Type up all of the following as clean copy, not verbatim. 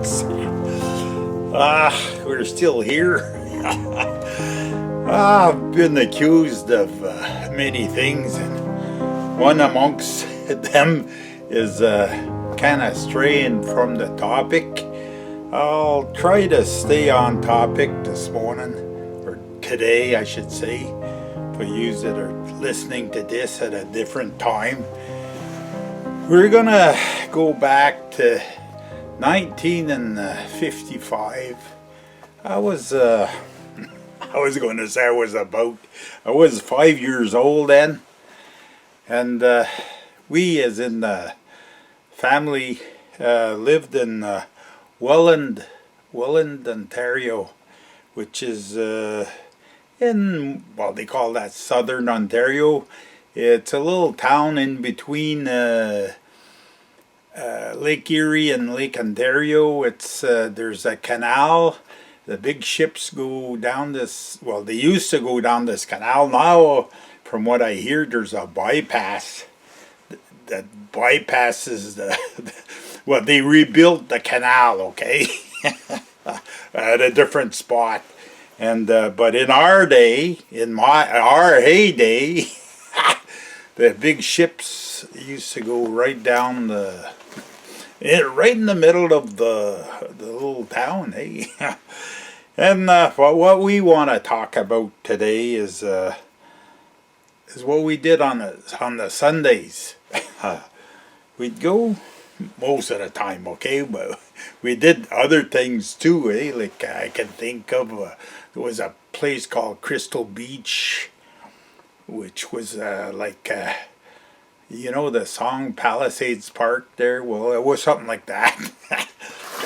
folks. We're still here. I've been accused of many things, and one amongst them is kind of straying from the topic. I'll try to stay on topic this morning, or today, I should say, for you that are listening to this at a different time. We're gonna go back to 1955. I was going to say I was 5 years old then, and we, as in the family, lived in Welland, Ontario, which is in, well, they call that Southern Ontario. It's a little town in between Lake Erie and Lake Ontario. It's there's a canal. The big ships go down this. Well, they used to go down this canal. Now, from what I hear, there's a bypass that bypasses the. Well, they rebuilt the canal. Okay, at a different spot. And but in our day, our heyday, the big ships used to go right down right in the middle of the little town, eh? And what we want to talk about today is what we did on the Sundays. We'd go most of the time, okay, but we did other things too, eh? Like I can think of, there was a place called Crystal Beach, which was like, you know, the song Palisades Park there? Well, it was something like that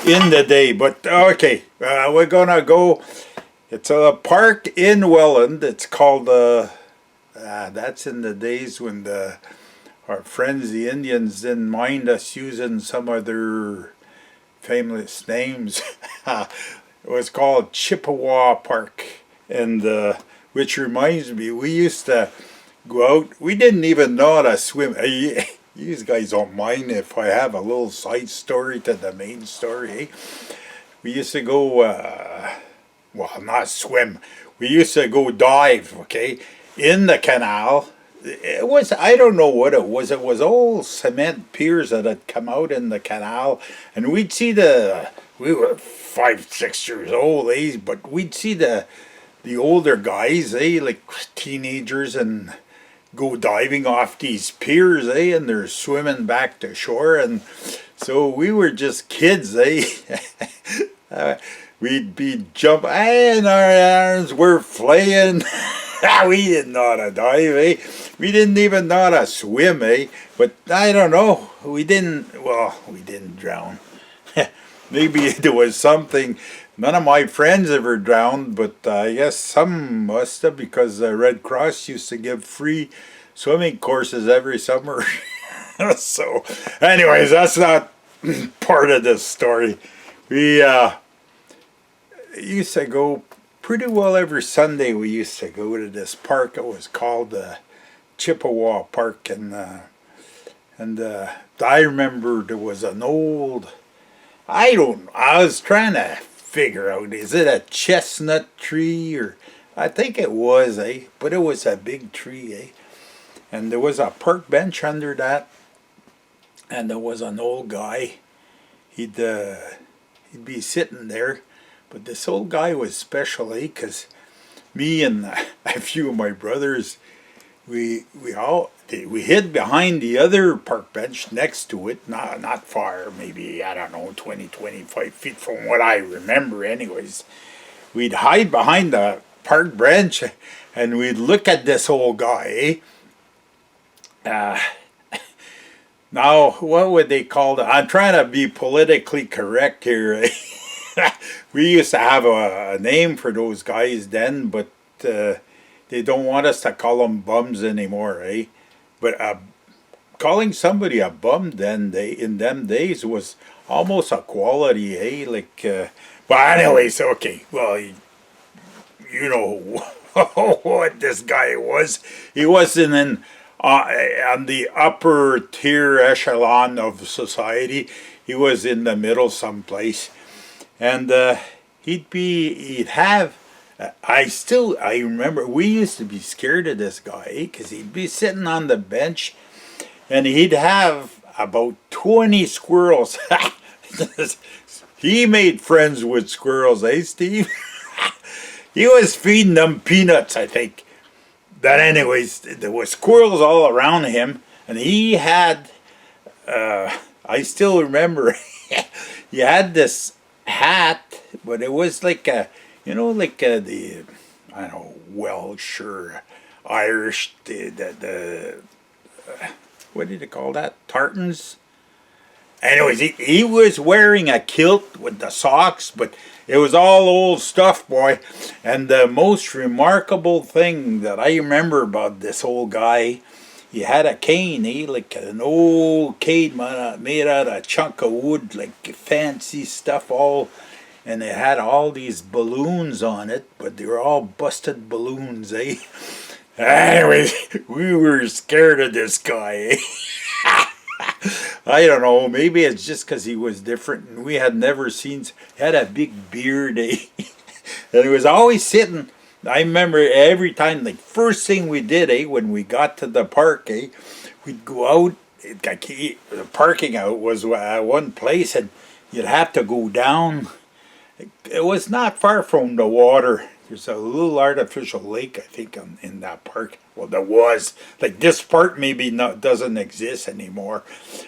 in the day. But okay, we're gonna go. It's a park in Welland. It's called, that's in the days when our friends the Indians didn't mind us using some of their famous names. It was called Chippewa Park, and which reminds me, we used to go out. We didn't even know how to swim. You guys don't mind if I have a little side story to the main story, eh? We used to go, well, not swim. We used to go dive, okay, in the canal. It was, I don't know what it was. It was old cement piers that had come out in the canal, and we'd see we were 5, 6 years old, eh? But we'd see the older guys, eh, like teenagers, and go diving off these piers, eh, and they're swimming back to shore, and so we were just kids, eh. We'd be jumping, and our arms were flaying. We didn't know how to dive, eh. We didn't even know how to swim, eh. But I don't know. We didn't drown. Maybe there was something. None of my friends ever drowned, but I guess some must have, because the Red Cross used to give free swimming courses every summer. So, anyways, that's not part of this story. We used to go pretty well every Sunday. We used to go to this park. It was called Chippewa Park, and I remember there was an old. I was trying to figure out, is it a chestnut tree, or I think it was, eh? But it was a big tree, eh? And there was a park bench under that, and there was an old guy. He'd be sitting there, but this old guy was special, eh? Because me and a few of my brothers, we hid behind the other park bench next to it, not far, maybe, I don't know, 20, 25 feet from what I remember anyways. We'd hide behind the park bench, and we'd look at this old guy, eh? Now, what would they call it? I'm trying to be politically correct here, eh? We used to have a name for those guys then, but they don't want us to call them bums anymore, eh? But calling somebody a bum then, in them days, was almost a quality, eh? Like, but anyways, okay. Well, you know what this guy was. He wasn't on the upper tier echelon of society. He was in the middle someplace. and he'd have. I remember we used to be scared of this guy because he'd be sitting on the bench, and he'd have about 20 squirrels. He made friends with squirrels, eh, Steve? He was feeding them peanuts, I think. But anyways, there were squirrels all around him, and he had. I still remember. He had this hat, but it was like a, like the, I don't know, Welsh or Irish, the what did they call that? Tartans. Anyways, he was wearing a kilt with the socks, but it was all old stuff, boy. And the most remarkable thing that I remember about this old guy, he had a cane, like an old cane made out of a chunk of wood, like fancy stuff, and it had all these balloons on it, but they were all busted balloons, eh? Anyways, we were scared of this guy, eh? I don't know, maybe it's just because he was different and we had never seen. He had a big beard, eh? And he was always sitting. I remember every time, like first thing we did, eh, when we got to the park, eh, we'd go out. The parking out was one place, and you'd have to go down. It was not far from the water. There's a little artificial lake, I think, in that park. Well, there was. Like this part maybe doesn't exist anymore.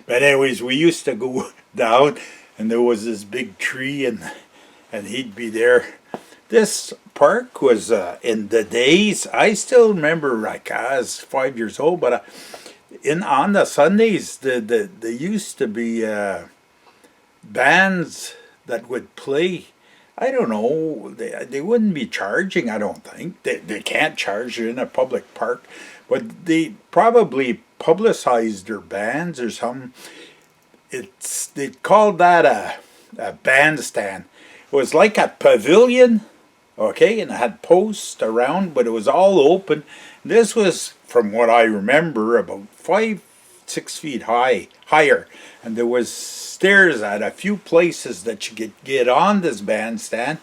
But anyways, we used to go down, and there was this big tree, and he'd be there. This park was in the days. I still remember, like I was 5 years old, but on the Sundays, there used to be bands that would play. I don't know, they wouldn't be charging, I don't think. They can't charge in a public park, but they probably publicized their bands or something. They called that a bandstand. It was like a pavilion, okay, and it had posts around, but it was all open. This was, from what I remember, about 5-6 feet higher, and there was stairs at a few places that you could get on this bandstand,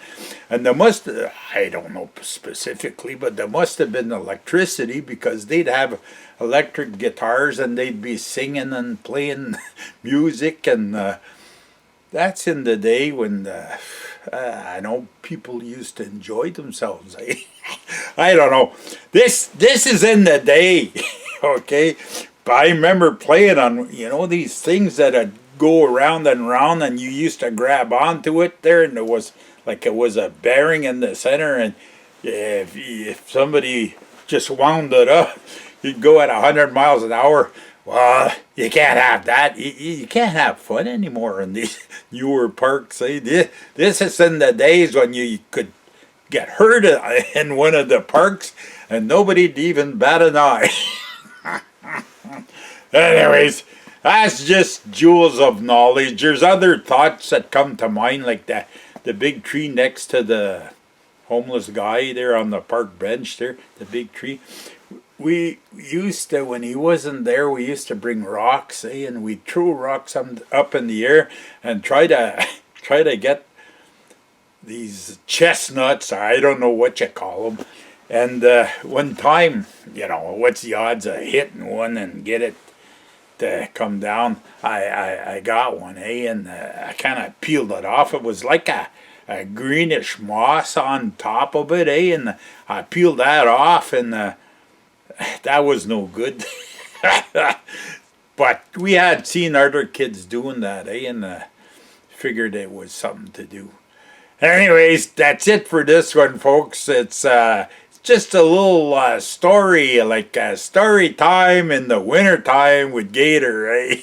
and I don't know specifically, but there must have been electricity because they'd have electric guitars and they'd be singing and playing music, and that's in the day when I know people used to enjoy themselves. I don't know. This is in the day, okay? But I remember playing on these things that go around and around, and you used to grab onto it there, and it was a bearing in the center, and if somebody just wound it up, you'd go at 100 miles an hour. Well, you can't have that. You can't have fun anymore in these newer parks. Eh? This is in the days when you could get hurt in one of the parks and nobody'd even bat an eye. Anyways, that's just jewels of knowledge. There's other thoughts that come to mind, like the big tree next to the homeless guy there on the park bench there, the big tree. We used to, when he wasn't there, we used to bring rocks, and we'd throw rocks up in the air and try to get these chestnuts, or I don't know what you call them. And one time, what's the odds of hitting one and get it to come down? I got one, and I kind of peeled it off. It was like a greenish moss on top of it, and I peeled that off, and that was no good. But we had seen other kids doing that, and figured it was something to do. Anyways, that's it for this one, folks. It's just a little story, like a story time in the winter time with Gator, eh?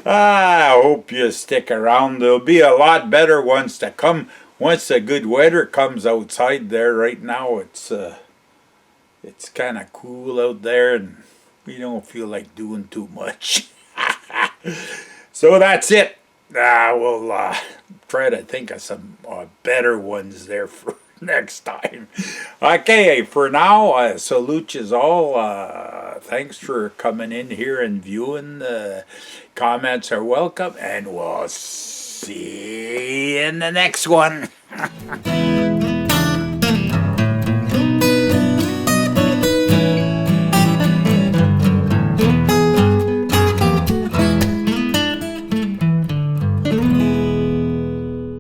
I hope you stick around. There'll be a lot better ones to come once the good weather comes outside there. Right now it's kind of cool out there, and we don't feel like doing too much. So that's it. We'll try to think of some better ones there for next time. Okay, for now, salute you all. Thanks for coming in here and viewing. Comments are welcome, and we'll See you in the next one.